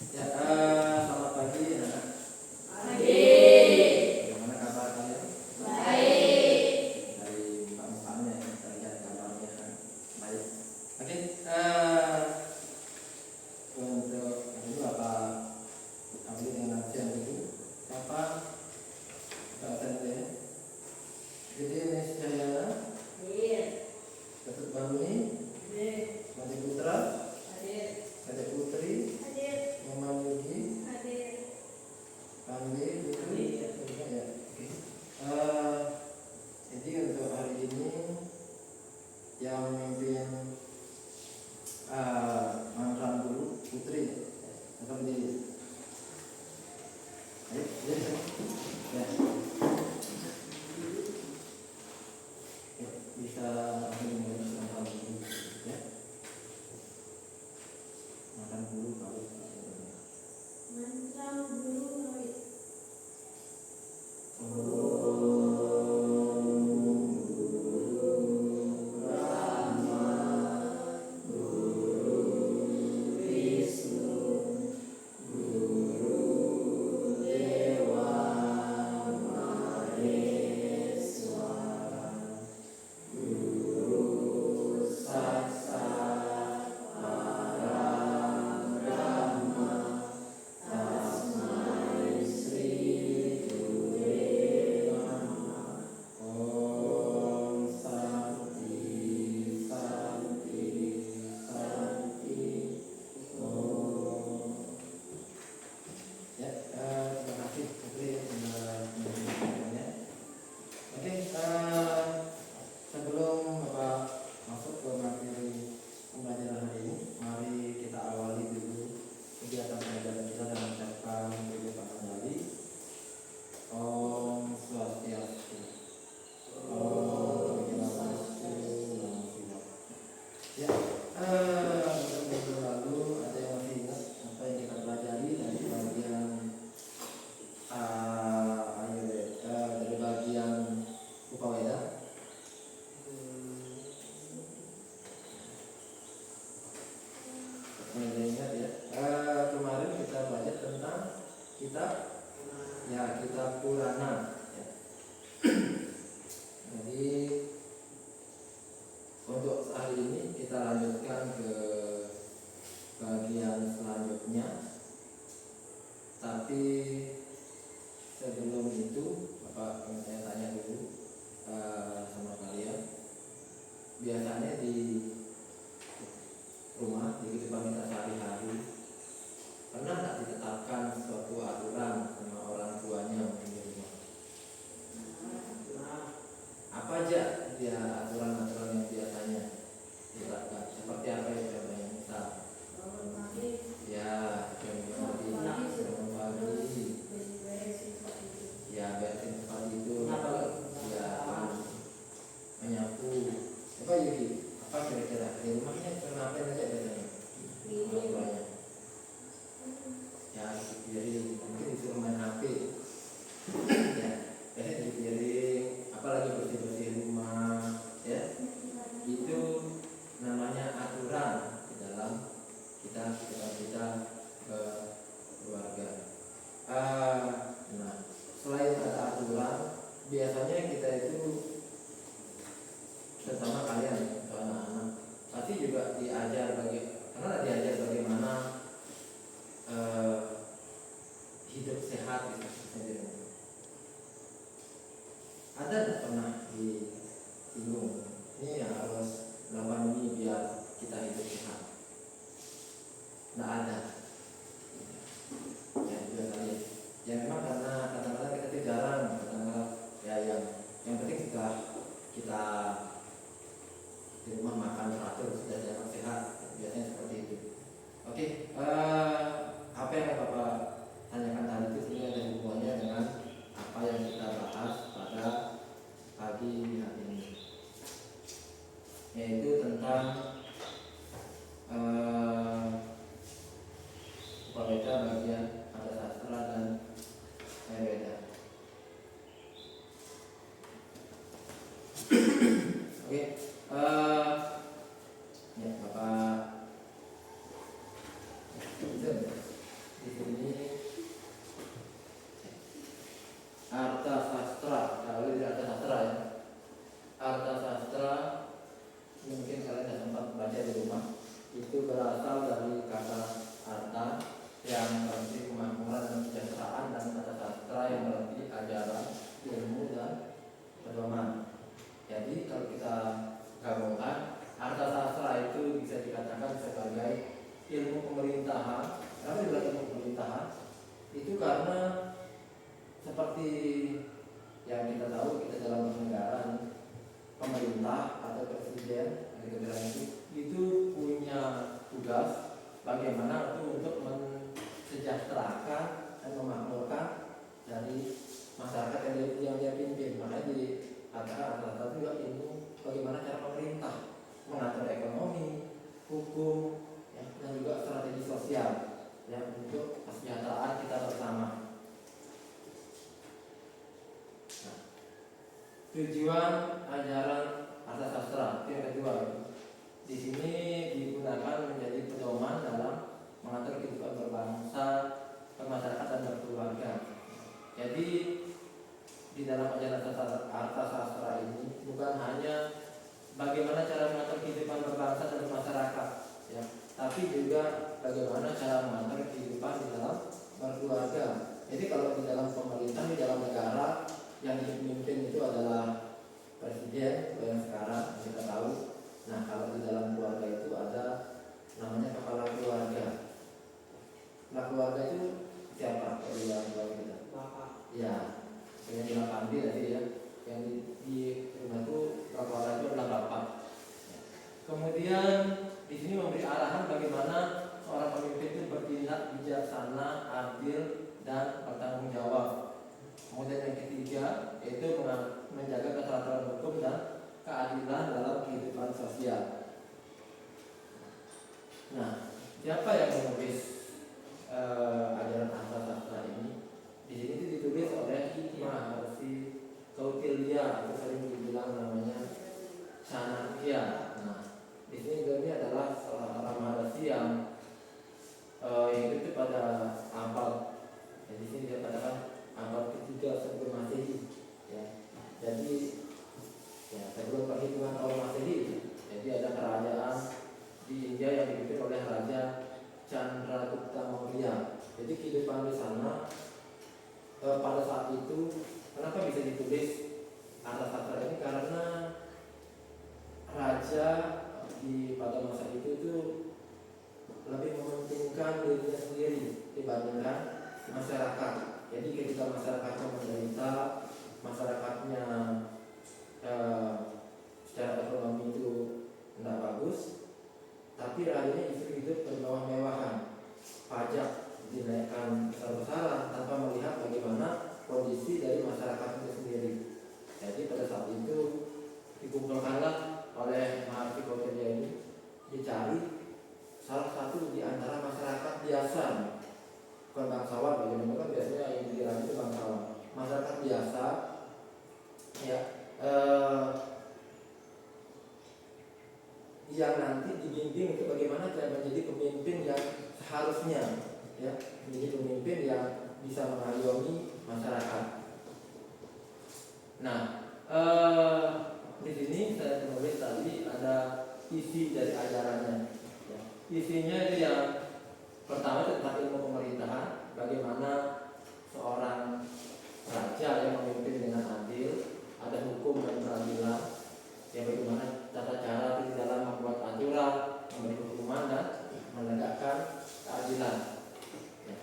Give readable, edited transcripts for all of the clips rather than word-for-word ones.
Ya, selamat pagi anak. Pagi. Bagaimana kabar kalian? Baik. Dari muka-mukanya ya, kita lihat kabarnya baik. Oke, untuk itu apa ambil dengan absen dulu. Siapa? Absen dulu ya. Jadi ini saya Hadir. Ketut Baruni, Hadir. Mati Putra, Hadir. Kade Putri, Hadir. Muhammad Yugi, Hadir. Pandi, Putri, ya. Oke. Jadi untuk hari ini yang memimpin mantan guru Putri akan berdiri. Ayo, berdiri. Ya. Oke, bisa dimulai mantan guru ya. Mantan guru kalau Mantra guru Roy. kitab Purana ya. Jadi untuk hari ini kita lanjutkan ke bagian selanjutnya. Tapi sebelum itu Bapak saya tanya dulu sama kalian. Biasanya di rumah, di kehidupan kita sehari-hari, pernah tak ditetapkan suatu aturan sama orang tuanya di rumah? Apa aja dia aturan-aturan yang biasanya ditetapkan? Seperti apa ya contohnya? Misal ya bangun pagi, ya beresin seperti itu, ya menyapu. Apa Yuki? Apa kira-kira di rumahnya pernah apa aja biasanya? Orang tuanya ya dipiring, mungkin disuruh main HP ya, biasanya dipiring, apalagi bersih-bersih rumah ya, itu namanya aturan di dalam kita keluarga. Nah, selain ada aturan, biasanya kita itu terutama kalian atau anak-anak pasti juga diajar bagaimana hidup sehat gitu. Ada nggak pernah disinggung ini yang harus melakukan ini biar kita hidup sehat? Nggak ada. Ya juga kali ya memang karena kadang-kadang kita tuh jarang, kadang-kadang ya yang penting setelah kita di rumah makan teratur sudah jalan sehat, biasanya seperti itu. Oke, apa yang Bapak tanyakan tadi itu sebenarnya ada hubungannya dengan apa yang kita bahas pada pagi hari ini, yaitu tentang Upaweda bagian Arta Sastra dan Ayurveda. Oke, ya Bapak untuk kesejahteraan kita bersama. Nah, tujuan ajaran Arthasastra yang kedua, di sini digunakan menjadi pedoman dalam mengatur kehidupan berbangsa, bermasyarakat dan berkeluarga. Jadi di dalam ajaran Arthasastra ini bukan hanya bagaimana cara mengatur kehidupan berbangsa dan bermasyarakat, ya, tapi juga bagaimana cara mengatur kehidupan di dalam berkeluarga. Jadi kalau di dalam pemerintah, di dalam negara yang dipimpin itu adalah presiden yang sekarang kita tahu. Nah, kalau di dalam keluarga itu ada namanya kepala keluarga. Kepala keluarga itu siapa? Kalau di dalam keluarga kita? Bapak. Ya, yang di Pandi tadi ya, yang di rumah itu kepala keluarga itu adalah bapak. Kemudian di sini memberi arahan bagaimana seorang pemimpin itu bertindak bijaksana, adil, dan bertanggung jawab. Kemudian yang ketiga yaitu menjaga keteraturan hukum dan keadilan dalam kehidupan sosial. Nah, siapa yang menulis ajaran Arthasastra ini? Di sini itu ditulis oleh Maharishi Kautilya, atau sering dibilang namanya Chanakya. Nah, di sini ini adalah seorang Maharishi yang hidup pada abad, di sini dia katakan abad ketiga sebelum Masehi, ya. Jadi ya, sebelum perhitungan tahun Masehi. Jadi ada kerajaan di India yang dipimpin oleh Raja Chandragupta Maurya. Jadi kehidupan di sana pada saat itu, kenapa bisa ditulis Arthasastra ini? Karena raja pada masa itu lebih mementingkan dirinya sendiri dibandingkan masyarakat. Jadi ketika masyarakatnya menderita, masyarakatnya secara ekonomi itu tidak bagus, tapi rajanya justru hidup bermewah-mewahan, pajak dinaikkan besar-besaran tanpa melihat bagaimana kondisi dari masyarakat itu sendiri. Jadi pada saat itu dikumpulkanlah oleh Maharishi Kautilya ini, dicari salah satu di antara masyarakat biasa, bukan bangsawan, bagaimana kan biasanya yang dikira itu bangsawan, masyarakat biasa, ya, yang nanti dibimbing untuk bagaimana cara menjadi pemimpin yang seharusnya, ya, menjadi pemimpin yang bisa mengayomi masyarakat. Nah, di sini saya tulis tadi ada isi dari ajarannya. Ya. Isinya itu yang pertama tentang ilmu pemerintahan, bagaimana seorang raja yang memimpin dengan adil, ada hukum dan peradilan, ya, bagaimana tata cara di dalam membuat aturan, memberi hukuman dan menegakkan keadilan. Ya.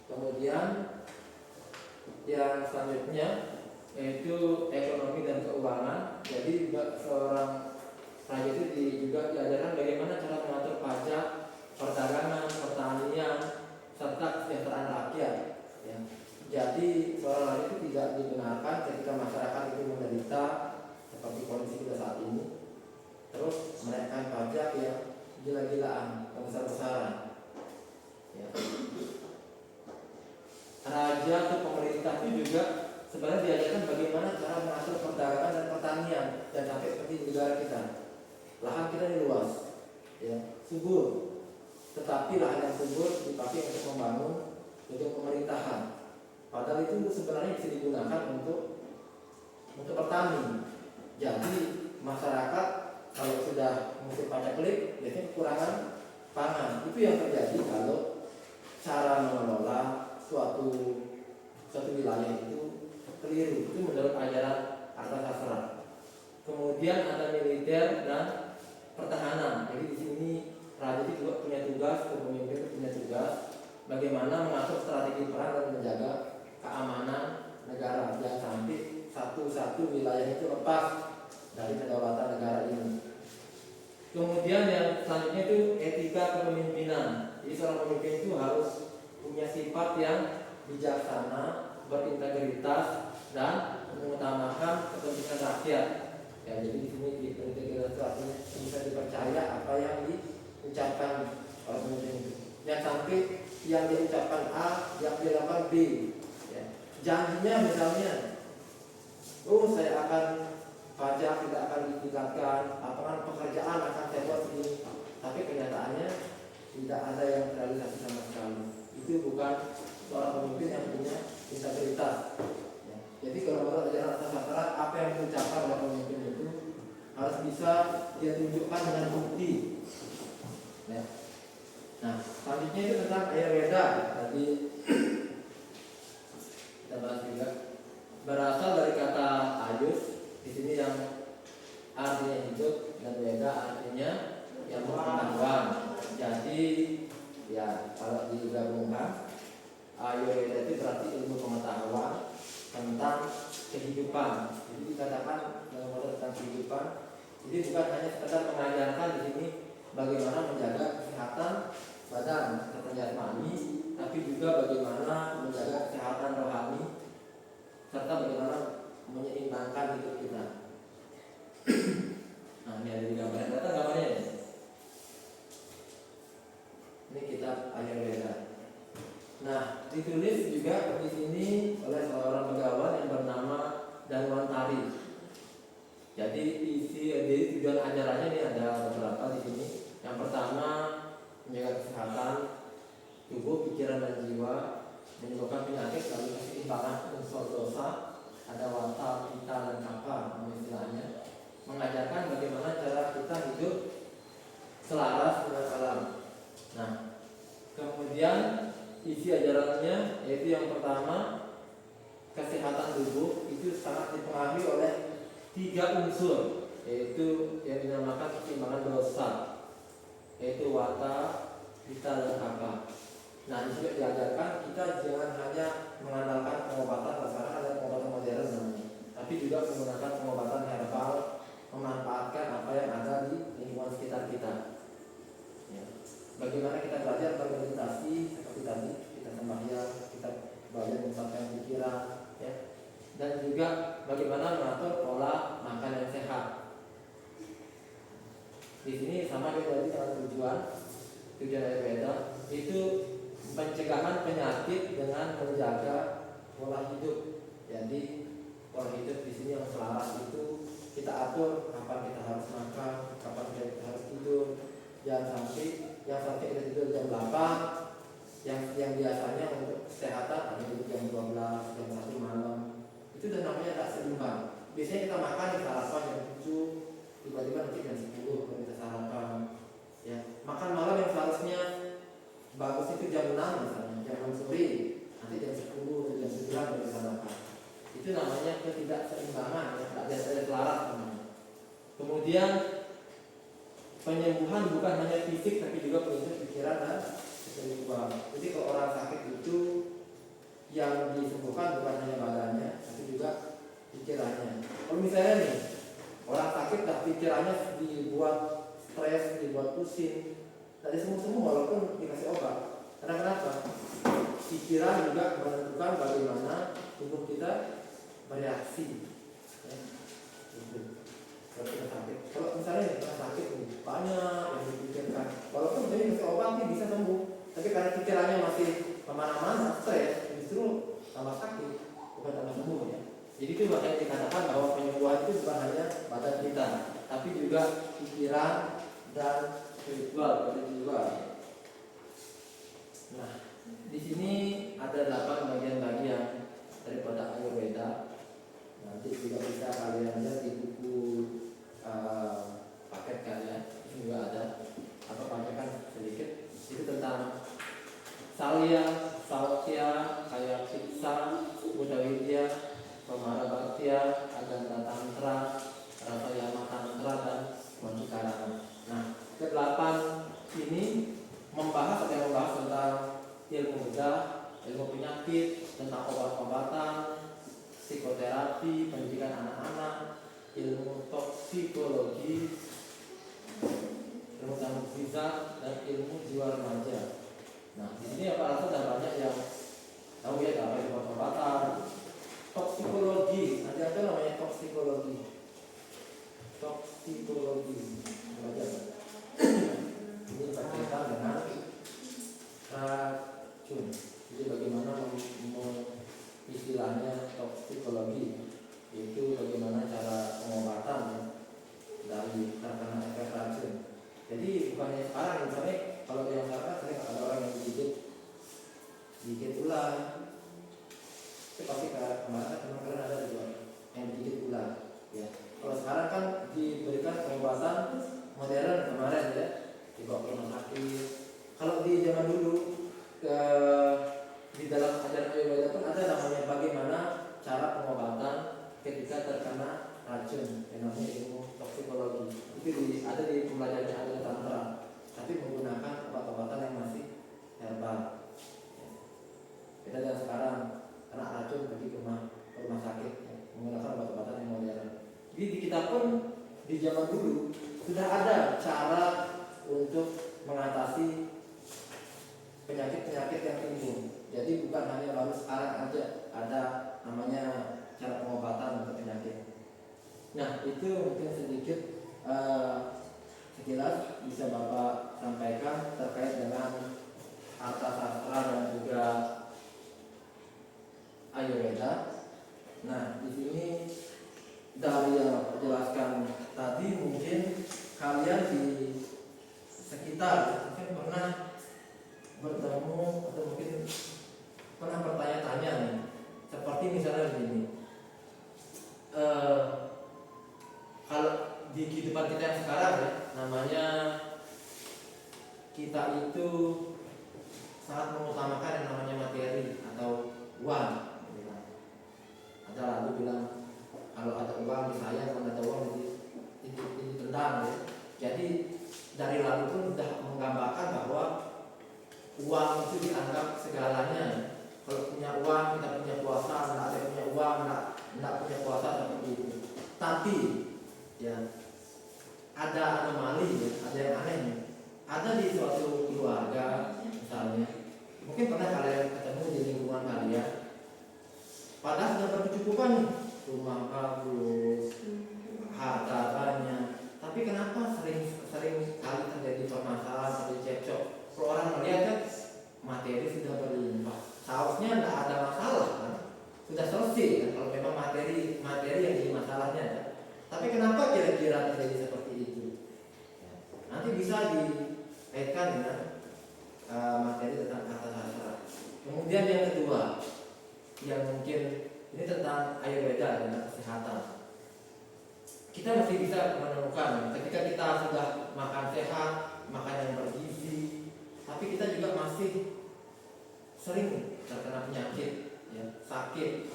Kemudian yang selanjutnya yaitu ekonomi dan keuangan. Jadi seorang raja itu juga diajarkan bagaimana cara mengatur pajak, perdagangan, pertanian, serta kesejahteraan rakyat. Ya. Jadi seorang raja itu tidak dibenarkan ketika masyarakat itu menderita seperti kondisi kita saat ini, terus menaikkan pajak yang gila-gilaan, besar-besaran. Ya. Raja atau pemerintah itu juga sebenarnya diajarkan bagaimana cara mengatur perdagangan dan pertanian, dan sampai seperti di negara kita. Lahan kita ini luas, ya, subur, tetapi lahan yang subur dipakai untuk membangun untuk pemerintahan. Padahal itu sebenarnya bisa digunakan untuk petani. Jadi masyarakat kalau sudah musim paceklik biasanya kekurangan pangan. Itu yang terjadi kalau cara mengelola suatu wilayah itu keliru. Itu menurut ajaran Arthasastra. Kemudian ada militer dan pertahanan. Jadi di sini raja itu juga punya tugas, pemimpin punya tugas bagaimana mengatur strategi perang dan menjaga keamanan negara, jangan sampai satu wilayah itu lepas dari kedaulatan negara ini. Kemudian yang selanjutnya itu etika kepemimpinan. Jadi seorang pemimpin itu harus punya sifat yang bijaksana, berintegritas, dan mengutamakan kepentingan rakyat. Ya, jadi di sini berintegritas artinya bisa dipercaya apa yang diucapkan Kalau pemimpin itu yang sampai yang diucapkan A, yang dilakukan B, ya. Janjinya misalnya, oh saya akan pajak tidak akan ditingkatkan, lapangan pekerjaan akan saya buat segini, tapi kenyataannya tidak ada yang terrealisasi sama sekali. Itu bukan seorang pemimpin yang punya integritas. Ya. Jadi kalau menurut ajaran Sastra, apa yang diucapkan oleh pemimpin itu harus bisa dia tunjukkan dengan bukti. Ya. Nah, selanjutnya itu tentang Ayurveda. Tadi kita bahas juga berasal dari kata ayus. Di sini yang artinya hidup dan Veda artinya yang pengetahuan. Jadi ya kalau digabungkan Ayurveda itu berarti ilmu pengetahuan tentang kehidupan. Jadi dikatakan tentang kehidupan. Jadi bukan hanya sekedar mengajarkan di sini bagaimana menjaga kesehatan badan, kesehatan jasmani, tapi juga bagaimana menjaga kesehatan rohani serta bagaimana menyeimbangkan hidup kita. Nah, ini ada di gambarnya. Datang gambarnya ya. Ini kitab Ayurveda. Nah, ditulis juga di sini oleh seorang begawan yang bernama Danwantari. Jadi tujuan ajarannya ini ada beberapa di sini. Yang pertama, menjaga kesehatan tubuh, pikiran dan jiwa, menyebabkan penyakit lalu keseimbangan unsur dosa, ada wata, pita dan kapha istilahnya, mengajarkan bagaimana cara kita hidup selaras dengan alam. Nah, kemudian isi ajarannya yaitu yang pertama, kesehatan tubuh itu sangat dipengaruhi oleh 3 unsur, yaitu yang dinamakan keseimbangan dosa, yaitu wata, pita dan kapha. Nah, di sini diajarkan kita jangan hanya mengandalkan pengobatan, karena ada pengobatan modern namanya, tapi juga menggunakan pengobatan herbal, memanfaatkan apa yang ada di lingkungan sekitar kita. Ya. Bagaimana kita belajar bermeditasi seperti tadi, kita sembahyang, kita belajar mengucapkan pikiran, ya. Dan juga bagaimana mengatur pola makan yang sehat. Di sini sama juga dengan tujuan Ayurveda itu pencegahan penyakit dengan menjaga pola hidup. Jadi pola hidup di sini yang selaras itu kita atur kapan kita harus makan, kapan kita harus tidur. Jangan sampai kita tidur jam 8, yang biasanya untuk kesehatan ada tidur jam 12, jam 1 malam. Itu udah namanya tak seimbang. Biasanya kita makan di sarapan jam 7, tiba-tiba nanti jam 10 kalau kita sarapan. Ya, makan malam yang seharusnya bagus itu jam 6 misalnya, jam 6 sore, nanti jam 10, jam 9 baru kita makan. Itu namanya ketidakseimbangan, ya, tidak ada selaras namanya. Kemudian penyembuhan bukan hanya fisik tapi juga penyembuhan pikiran dan spiritual. Jadi kalau orang sakit itu yang disembuhkan bukan hanya badannya tapi juga pikirannya. Kalau misalnya nih orang sakit dan pikirannya dibuat stres, dibuat pusing, dari semua walaupun dikasih obat. Karena kenapa? Pikiran juga menentukan bagaimana tubuh kita bereaksi. Ya. Kalau kita sakit, kalau misalnya kita sakit banyak yang dipikirkan, walaupun dia dikasih obat dia bisa sembuh, tapi karena pikirannya masih kemana-mana, stres, justru tambah sakit, bukan tambah sembuh ya. Jadi itu makanya dikatakan bahwa penyembuhan itu bukan hanya badan kita, tapi juga pikiran dan spiritual, jiwa. Nah, di sini ada 8 bagian-bagian daripada Ayurveda. Nanti juga bisa kalian lihat di buku paket kalian, ini juga ada. Atau paketan sedikit. Itu tentang Salya, Saukya, Kaya Siksa, Buddha Widya, Pemara Bhaktia, Aganta Tantra, Rasa Yama Tantra, dan Manjukarana. Nah, ke-8 ini membahas tentang ilmu bedah, ilmu penyakit, tentang obat-obatan, psikoterapi, pendidikan anak-anak, ilmu toksikologi, ilmu mukjizat, dan ilmu jiwa remaja. Nah, di sini apa rasa ada banyak yang tahu ya apa itu obat-obatan, toksikologi. Nanti ada namanya toksikologi. Toksikologi. Belajar. Ini berkaitan dengan zaman dulu di dalam ajaran Ayurveda pun ada namanya bagaimana cara pengobatan ketika terkena racun yang namanya ilmu toksikologi. Itu ada di pembelajaran ajaran tantra, tapi menggunakan obat-obatan yang masih herbal. Kita jangan sekarang kena racun pergi ke rumah sakit ya, menggunakan obat-obatan yang modern. Jadi di kita pun di zaman dulu sudah ada cara untuk mengatasi penyakit-penyakit yang timbul. Jadi bukan hanya baru sekarang aja ada namanya cara pengobatan untuk penyakit. Nah itu mungkin sedikit sekilas bisa Bapak sampaikan terkait dengan arta sastra dan juga Ayurveda. Nah di sini dari yang Bapak jelaskan tadi mungkin kalian di sekitar mungkin pernah bertemu atau mungkin pernah bertanya-tanya nih, seperti misalnya begini, kalau di kehidupan kita yang sekarang ya, namanya kita itu sangat mengutamakan yang namanya materi atau uang. Ada lalu bilang kalau ada uang disayang, kalau ada uang ditendang ya. Jadi dari lalu pun sudah menggambarkan bahwa uang itu dianggap segalanya. Kalau punya uang kita punya kuasa, tidak ada punya uang tidak punya kuasa seperti itu. Tapi ya ada anomali ya, ada yang aneh. Ada di suatu keluarga misalnya, mungkin pernah kalian ketemu di lingkungan kalian, padahal sudah berkecukupan nih, rumah bagus, harta banyak, tapi kenapa sering kali terjadi permasalahan atau cekcok? Kalau orang melihat kan materi sudah berlimpah, seharusnya tidak ada masalah kan, sudah selesai kan? Kalau memang materi yang jadi masalahnya kan? Tapi kenapa kira-kira terjadi seperti itu? Ya, nanti bisa dikaitkan dengan materi tentang kata sastra. Kemudian yang kedua, yang mungkin ini tentang Ayurveda dan kesehatan. Kita masih bisa menemukan ketika kita sudah makan sehat, makan yang bergizi, tapi kita juga masih sering terkena penyakit, ya, sakit,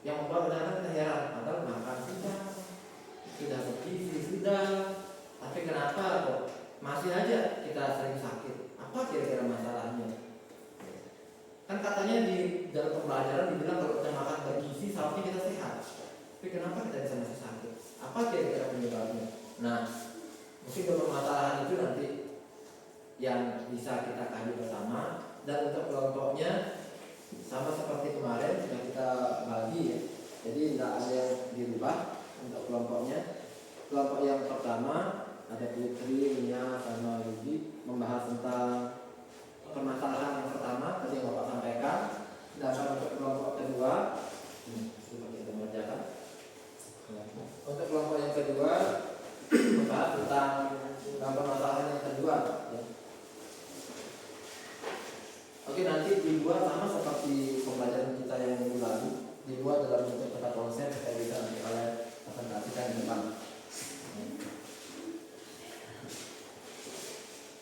yang membuat kadang-kadang kita heran. Padahal makan sudah bergizi sudah, tapi kenapa kok masih aja kita sering sakit? Apa kira-kira masalahnya? Kan katanya di dalam pembelajaran dibilang kalau kita makan bergizi seharusnya kita sehat, tapi kenapa kita bisa masih sakit? Apa kira-kira penyebabnya? Nah, mungkin permasalahan itu nanti yang bisa kita kaji bersama. Dan untuk kelompoknya sama seperti kemarin sudah kita bagi ya. Jadi tidak ada yang dirubah untuk kelompoknya. Kelompok yang pertama ada Putri, Nia, sama Yudi membahas tentang permasalahan yang pertama tadi yang Bapak sampaikan. Sedangkan untuk kelompok kedua coba kita mengerjakan. Untuk kelompok yang kedua membahas tentang permasalahan yang kedua ya. Oke, nanti dibuat sama seperti pembelajaran kita yang minggu lalu, dibuat dalam bentuk peta konsep supaya bisa nanti kalian presentasikan di depan.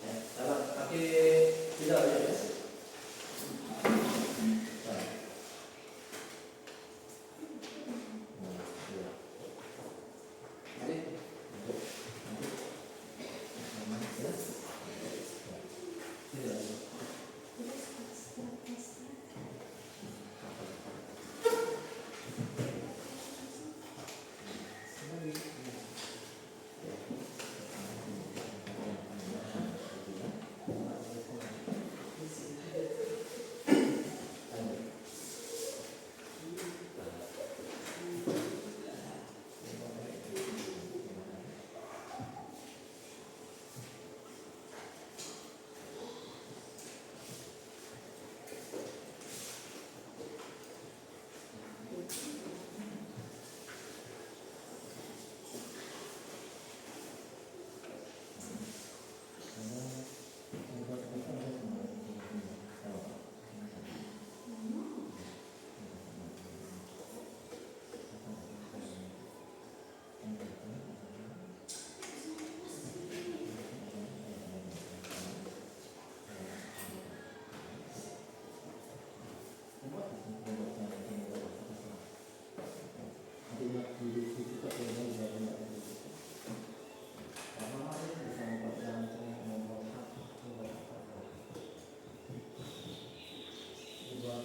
Ya, tapi tidak ada ya.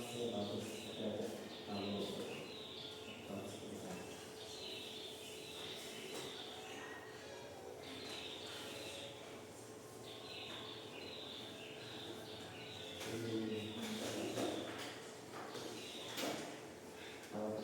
masih bagus, tapi ada kalau bagus bisa. Kalau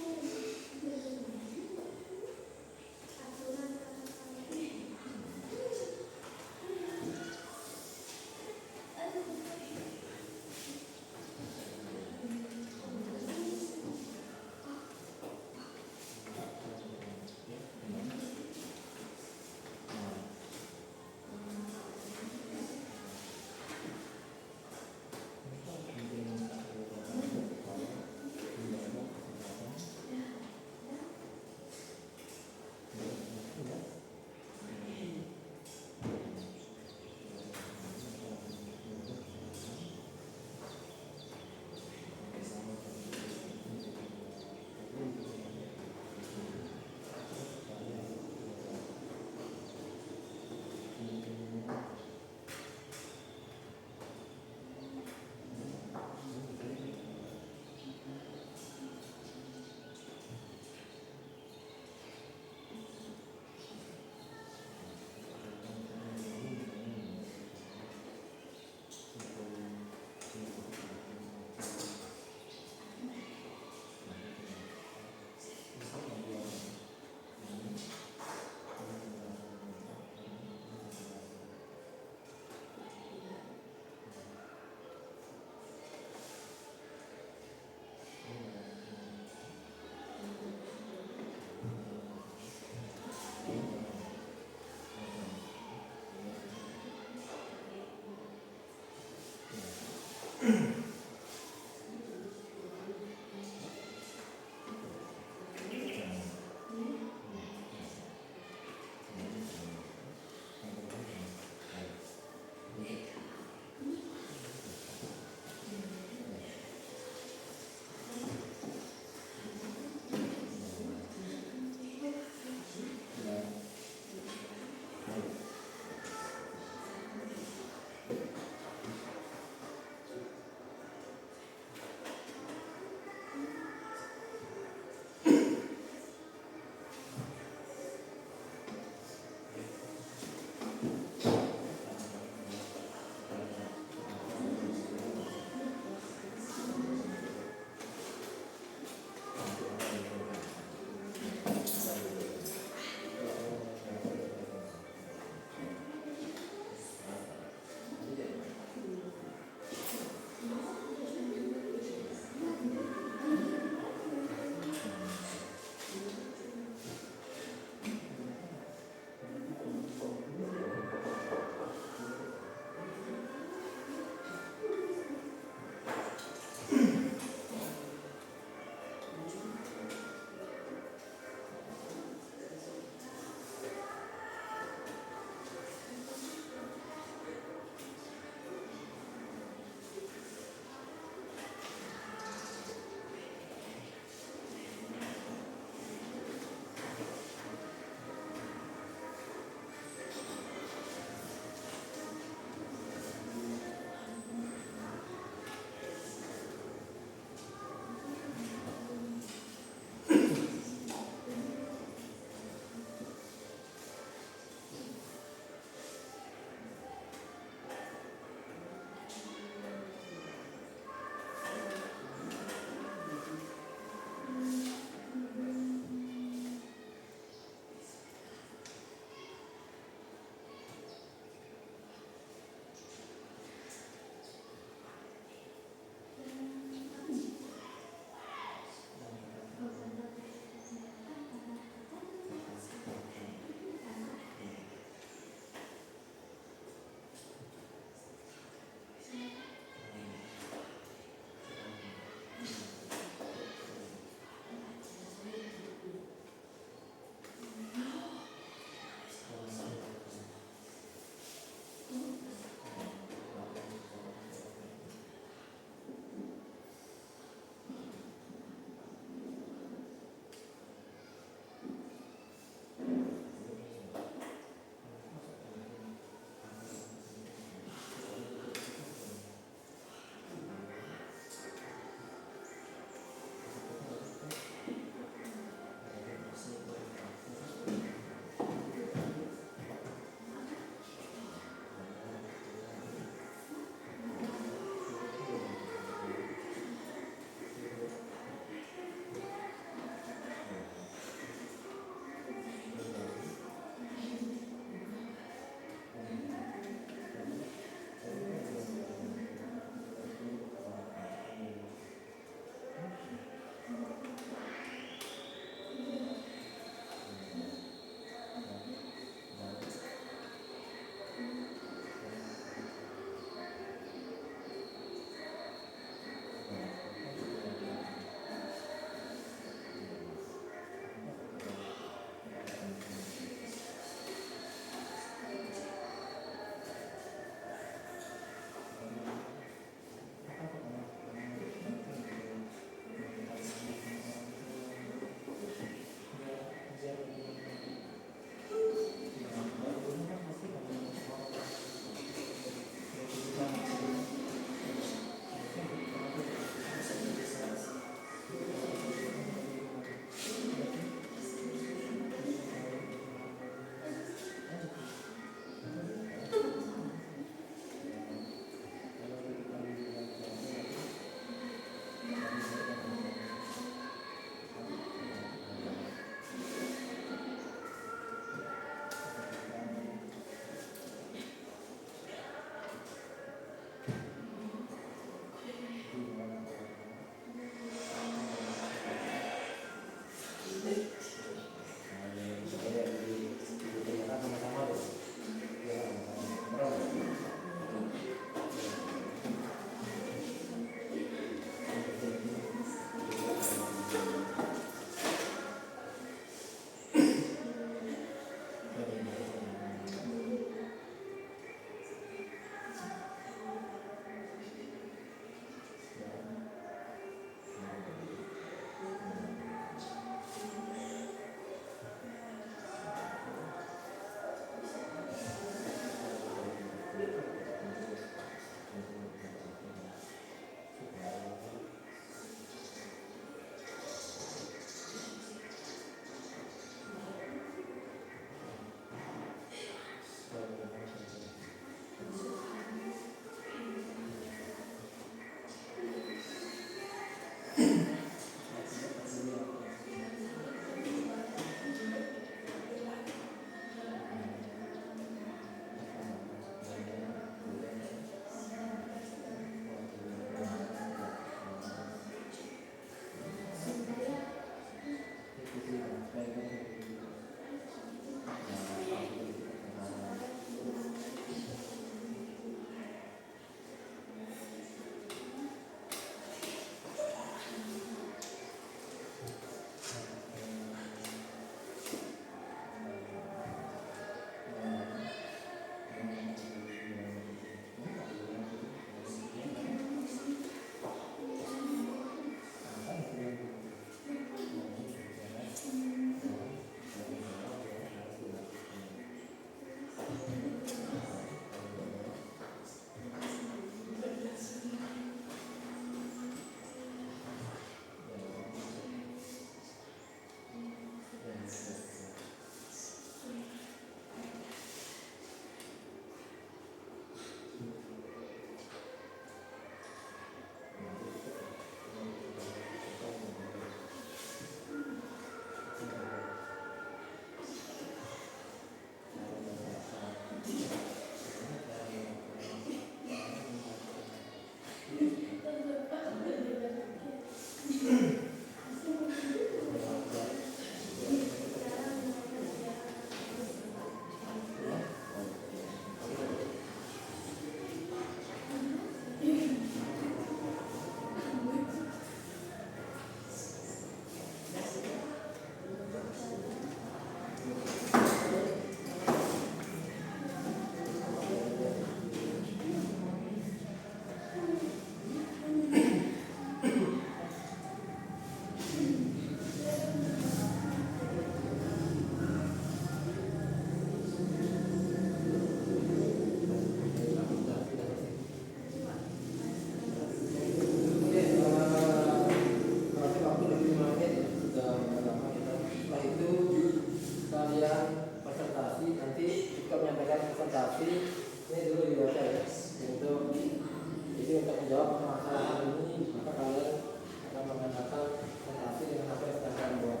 menjawab permasalahan ini, maka kalian akan mengatakan presentasi dengan apa yang sudah kalian buat.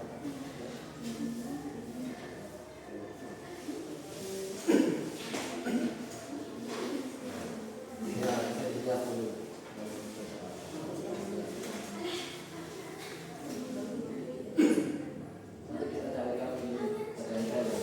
Ya, saya jelas dulu. Nanti kita carikan di pertanyaan.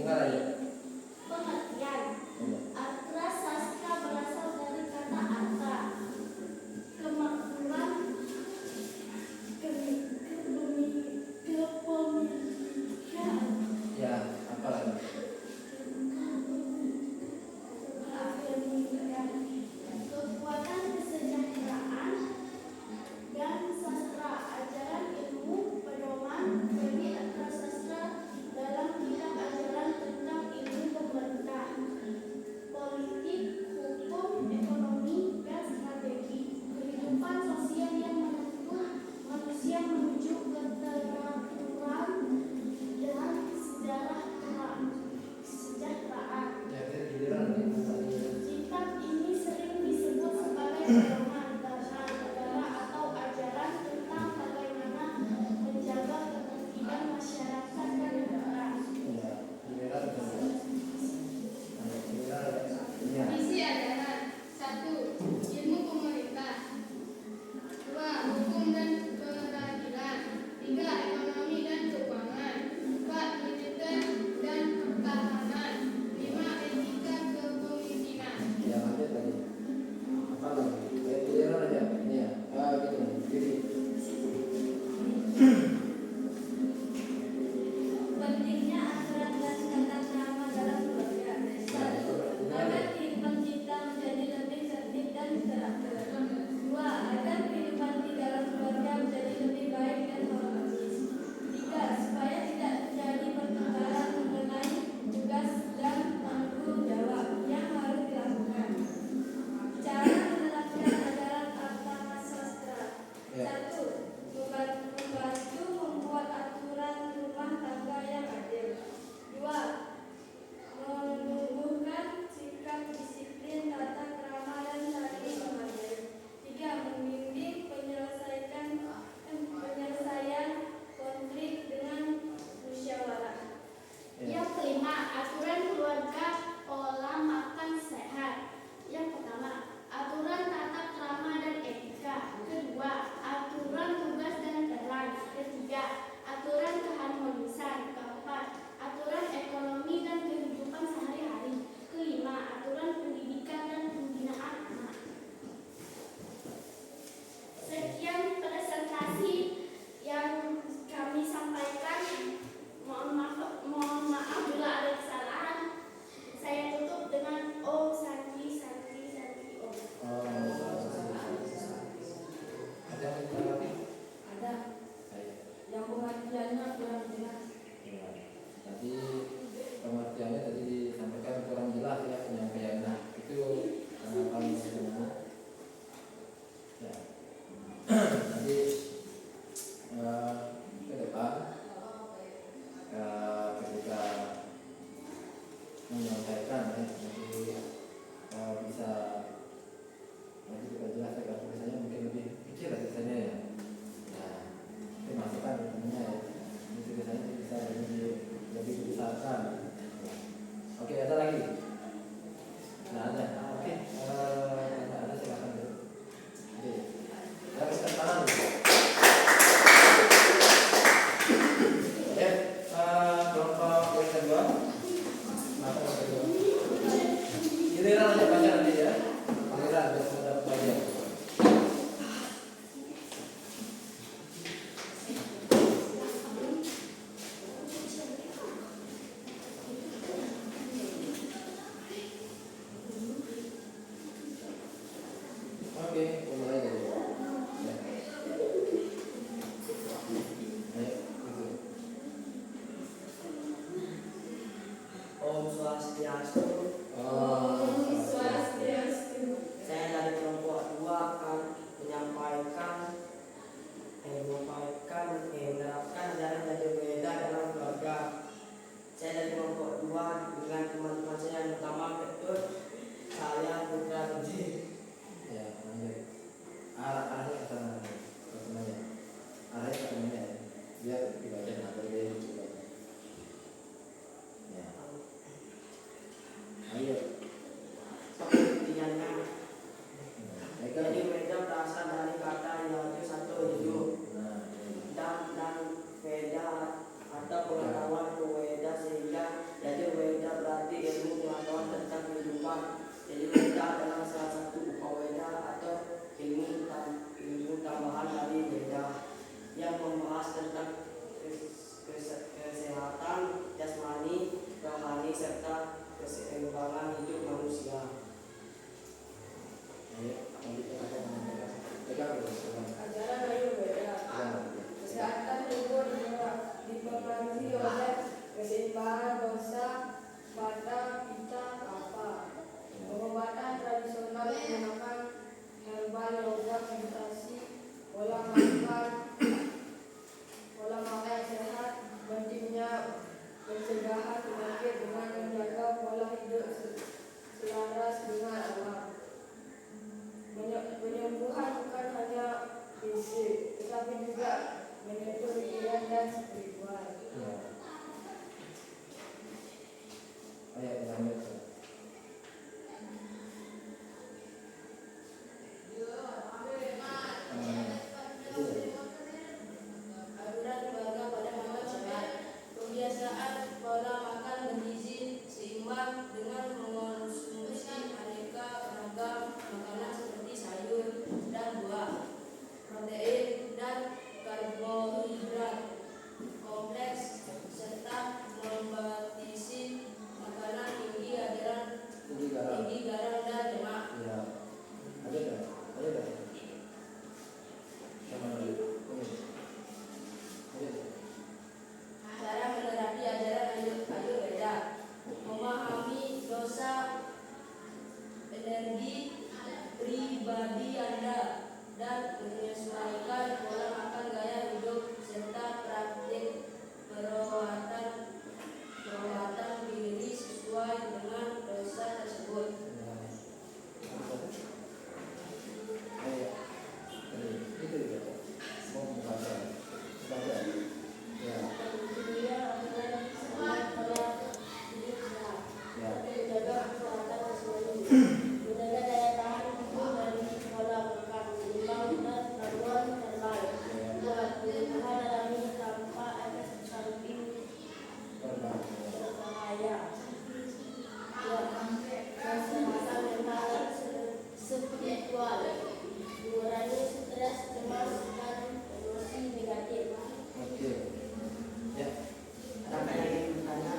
dengar aja. Pengertian. Artra sastra berasal dari kata arta, kemakmuran, kepemilikan, Ya, apa lagi? kekuatan kesejahteraan, dan sastra ajaran ilmu pedoman bagi artra sastra dalam bidang ajaran tentang ilmu pemerintah, politik, hukum, ekonomi, dan strategi kehidupan sosial yang menuntun manusia menuju keteraturan dan kesejahteraan. Ya, giliran nih. Sifat ini sering disebut sebagai pedoman negara atau ajaran tentang bagaimana menjaga ketertiban masyarakat dan negara. Ya, giliran itu. Giliran ada. Ya. Isi ajaran 1. Ilmu pemerintah 2. Hukum dan peradilan 3. Ekonomi dan keuangan 4. Militer dan pertahanan 5. Etika kepemimpinan. Ya, lanjut lagi. Apa lagi? Giliran aja. Ini ya. Gitu. Jadi. Pentingnya aturan dan tata krama dalam keluarga. 1. Agar kehidupan kita menjadi lebih tertib dan teratur. 2. Agar kehidupan di dalam keluarga menjadi lebih baik dan harmonis. 3. Supaya tidak terjadi pertengkaran mengenai tugas dan tanggung jawab yang harus dilakukan. Cara menerapkan ajaran Artama Sastra. Ya. 1. Membantu membuat aturan rumah tangga yang adil. 2. Menumbuhkan sikap disiplin, tata krama, dan saling menghargai. 3. Membimbing penyelesaian konflik dengan musyawarah. Ya. Yang kelima, aturan keluarga, pola makan sehat. Yang pertama, aturan tata krama dan etika. Kedua, aturan tugas dan peran. Ketiga, aturan keharmonisan. Keempat, aturan ekonomi dan kehidupan sehari-hari. Kelima, aturan pendidikan dan pembinaan anak. Sekian presentasi yang kami sampaikan. Mohon maaf bila ada kesalahan. Saya tutup dengan Om Santi Om. Ada yang ditanggapi? Ada Baik. yang pengertiannya kurang jelas. Ya. Tadi pengertiannya tadi disampaikan kurang jelas ya penyampaiannya. Itu tanggapan sebenarnya. Ya. Nanti ke depan ketika menyampaikan ya, nanti bisa nanti juga jelas ya tulisannya mungkin lebih kecil lah tulisannya ya. Nah, itu masukan temennya ya. Ini tulisannya bisa lebih dibesarkan. Oke, ada lagi? Nah, ada. Oke, ada silakan dulu. Oke, ada peserta tangan. Oke, kelompok yang kedua. Maka yang kedua. Giliran aja baca nanti ya. Giliran biar semua dapat baca. Oke, mulai dari. Ya. Ayo, gitu. Om Swastiastu. Oh, Saya dari kelompok 2 akan menerapkan ajaran dan berbeda dalam keluarga. Saya dari kelompok 2 dengan teman-teman saya yang utama Ketut, saya Putra Budi. ya, lanjut. Arahnya ke sana, ke temannya. Arahnya ke temannya. Biar dibaca nanti dia coba. Ya. Jadi weda adalah salah satu upaweda atau ilmu tambahan dari weda yang membahas tentang kesehatan jasmani, rohani serta keseimbangan hidup manusia. Ajaran Ayurveda. Kesehatan tubuh dipengaruhi oleh keseimbangan dosa, vata, pitta, kapha. Pengobatan tradisional menggunakan herbal, yoga, meditasi, pola makan sehat, pentingnya pencegahan penyakit dengan menjaga pola hidup selaras dengan alam. Penyembuhan bukan hanya fisik, tetapi juga menyentuh pikiran dan spiritual. Aturan keluarga pada makan sehat. Kebiasaan pola makan bergizi seimbang dengan mengonsumsi aneka ragam makanan seperti sayur dan buah, protein dan karbohidrat kompleks, serta membatasi makanan tinggi garam dan lemak. Cara menerapi ajaran Ayurveda: memahami dosa, energi pribadi Anda, dan menyesuaikan pola makan, gaya hidup, serta praktik perawatan diri sesuai dengan dosa tersebut. Menjaga kesehatan tersebut, menjaga daya tahan tubuh dari pola makan seimbang dan ramuan herbal, buat penyembuhan alami tanpa efek samping berbahaya. Kesehatan mental dan spiritual, mengurangi stres, cemas, dan emosi negatif. Ada yang ingin bertanya?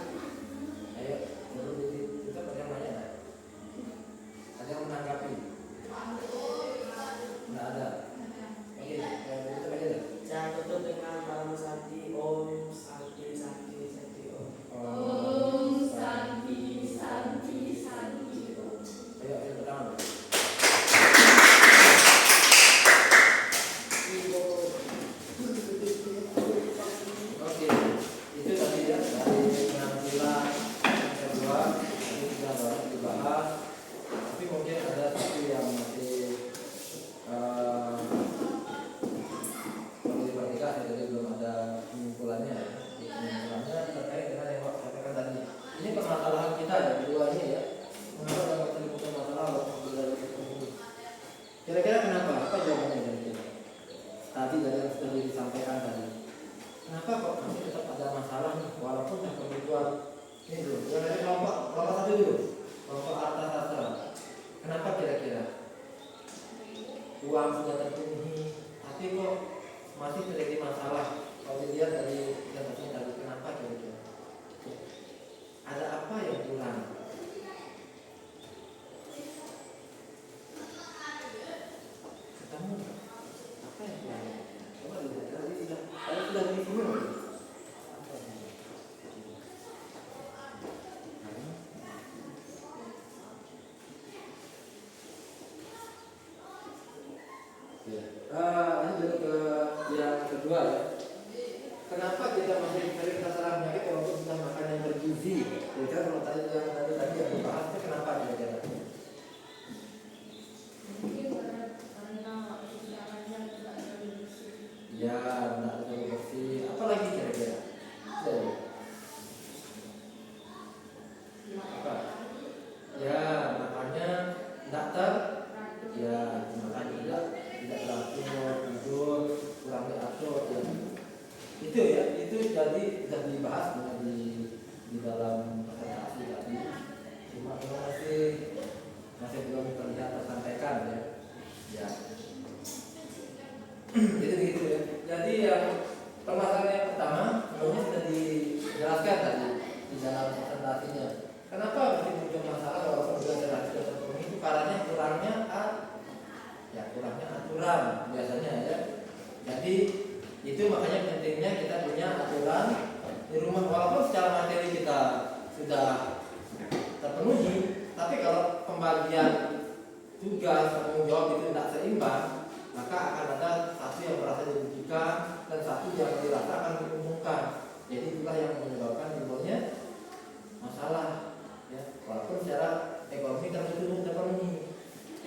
Ada yang menanggapi? Tidak ada. Oke, tutup aja deh. Saya tutup dengan Param Santi Om Santi Santi Santi Om. Om Santi Santi Santi Om. Ayo, yang pertama. Oke, itu tadi ya dari penampilan yang kedua, tadi sudah banyak dibahas. Tapi mungkin ada satu yang masih perlu diperhatikan. Jadi belum ada penyimpulannya. Penyimpulannya terkait dengan yang Pak sampaikan tadi. Ini permasalahan kita ya, kedua ini ya. Mengapa dalam menyebutkan masalah Allah kira-kira kenapa? Apa jawabannya dari kita? Tadi dari yang sudah disampaikan tadi. Kenapa kok masih tetap ada masalah nih? Walaupun yang kebutuhan ini dulu, yang dari kelompok satu dulu, kelompok atas. Kenapa kira-kira? Uang sudah terpenuhi, tapi kok masih terjadi masalah? Kalau dilihat dari yang tadi, kenapa kira-kira? Ada apa yang kurang? Ketemu apa yang kurang? Coba dilihat tadi sudah dihitung. Ini dulu ke yang kedua ya. Kenapa kita masih sering masalah penyakit walaupun sudah makan yang bergizi? Kira-kira kalau tadi yang dibahas itu kenapa kira-kira? Mungkin karena usianya tidak terlalu bersih. Ya, tidak terlalu bersih. Apalagi kira-kira? Jadi, apa? Ya, makannya tidak ya makan tidak teratur, tidur kurang diatur ya. Itu ya, itu jadi sudah dibahas di dalam presentasi tadi. Cuma masih masih belum terlihat tersampaikan ya. Ya. Jadi gitu ya. Jadi yang permasalahan yang pertama sebenarnya sudah dijelaskan tadi di dalam presentasinya. Kenapa masih muncul masalah walaupun sudah terpenuhi itu karena kurangnya aturan biasanya ya. Jadi itu makanya pentingnya kita punya aturan di rumah walaupun secara materi kita sudah terpenuhi, tapi kalau pembagian tugas tanggung jawab itu tidak seimbang, maka akan ada satu yang merasa dirugikan dan satu yang dirasa akan diuntungkan. Jadi itulah yang menyebabkan timbulnya masalah ya, walaupun secara ekonomi terpenuhi.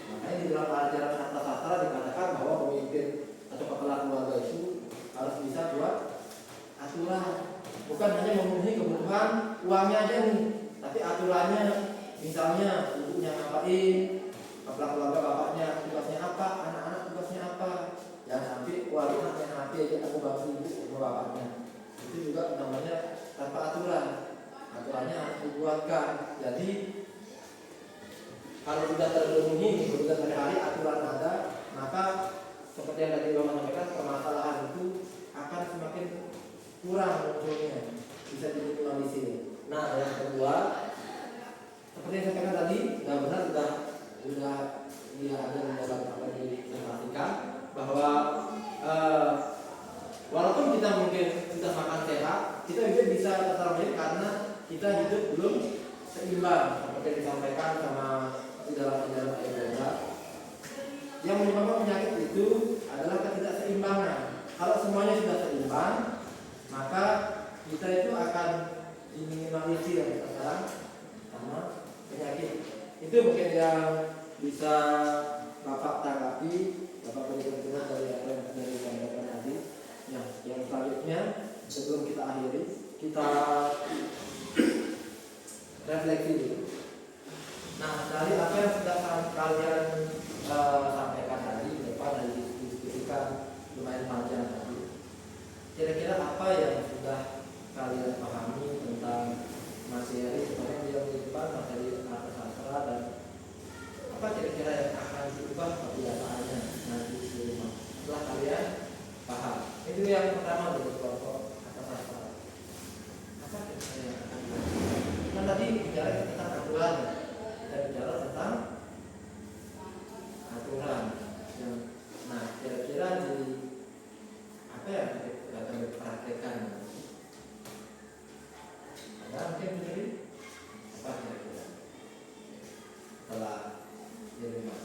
Makanya di dalam ajaran Santa Sastra dikatakan bahwa pemimpin atau kepala keluarga itu harus bisa buat aturan, bukan hanya memenuhi kebutuhan uangnya aja nih, tapi aturannya, misalnya ibunya ngapain, kepala keluarga bapaknya tugasnya apa, anak-anak tugasnya apa, jangan sampai keluarga main HP aja aku bantu ibu sama bapaknya, itu juga namanya tanpa aturan. Aturannya harus dibuatkan. Jadi kalau sudah terpenuhi kebutuhan sehari-hari aturan ada, maka seperti yang tadi Bapak sampaikan, permasalahan itu akan semakin kurang munculnya, bisa diminimalisir. Nah, yang kedua, seperti yang saya katakan tadi, benar-benar sudah ada di dalam apa yang diinformasikan bahwa walaupun kita mungkin sudah makan sehat, kita juga bisa terserah karena kita hidup belum seimbang, seperti yang disampaikan sama di dalam ajaran Ayurveda. Yang menyebabkan penyakit itu adalah ketidakseimbangan. Kalau semuanya sudah seimbang, maka kita itu akan diminimalisir sekarang sama penyakit. Itu mungkin yang bisa Bapak tanggapi, Bapak beri penjelasan dari apa yang sudah disampaikan tadi. Nah, yang selanjutnya sebelum kita akhiri, kita refleksi dulu. Nah, dari apa yang sudah kalian sampaikan tadi, depan dari diskusikan lumayan panjang tadi, kira-kira apa yang sudah kalian pahami tentang materi sebenarnya yang depan materi sastra dan apa kira-kira yang akan diubah kebiasaannya nanti di rumah setelah kalian paham. Itu yang pertama dari kelompok sastra. Apa kira-kira yang akan diubah? Kan tadi bicara tentang aturan, kita bicara tentang aturan yang, nah kira-kira di apa yang akan dipraktekkan? Ada mungkin sendiri apa kira-kira setelah di rumah?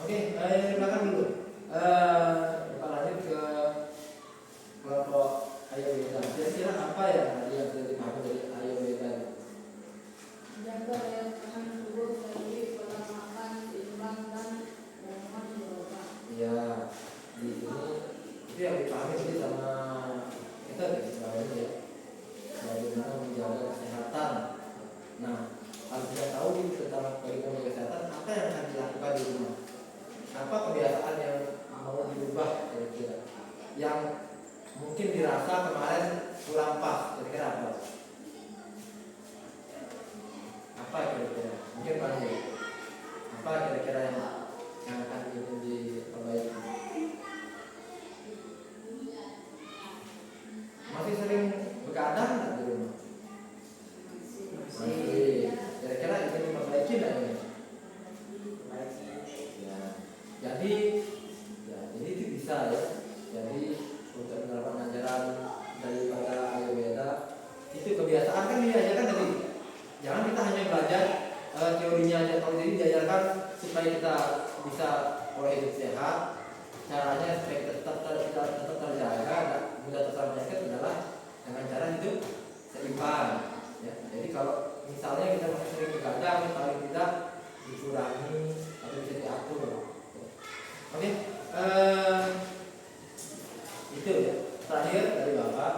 Oke, belakang dulu. Kita lanjut ke kelompok Ayurveda. Kira-kira apa yang kalian sudah dipahami dari Ayurveda? Jaga daya tahan tubuh melalui pola makan seimbang dan ramuan berobat. Ya, di sini itu yang dipahami tadi sama kita dari sebelumnya ya, bagaimana menjaga kesehatan. Nah, kalau kita tahu tentang bagaimana kesehatan, apa yang akan dilakukan di rumah? Apa kebiasaan yang mau diubah kira-kira? Yang mungkin dirasa kemarin kurang pas, kira-kira apa? Apa kira-kira? Mungkin panggil. Apa kira-kira yang akan diperbaiki? Masih sering begadang nggak di rumah? Masih. Kira-kira ingin diperbaiki nggak ini? Ya, jadi itu bisa ya. Jadi untuk menerapkan ajaran daripada Ayurveda itu kebiasaan kan diajarkan tadi. Jangan kita hanya belajar teorinya aja, kalau jadi diajarkan supaya kita bisa pola hidup sehat. Caranya supaya kita tetap terjaga, mudah terserang penyakit adalah dengan cara hidup seimbang. Ya. Jadi kalau misalnya kita masih sering begadang, paling tidak dikurangi atau bisa diatur. Oke, itu ya. Terakhir dari Bapak,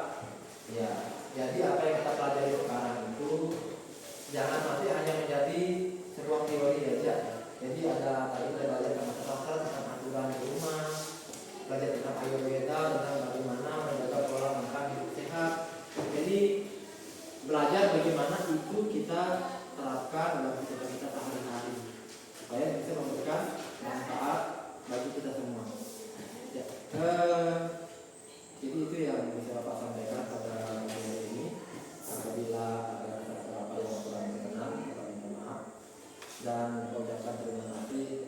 ya. Jadi apa yang kita pelajari sekarang itu jangan nanti hanya menjadi sebuah teori aja. Jadi ada tadi kita belajar tentang sastra, tentang aturan di rumah, belajar tentang Ayurveda, tentang bagaimana menjaga pola makan hidup sehat. Jadi dan mengucapkan terima kasih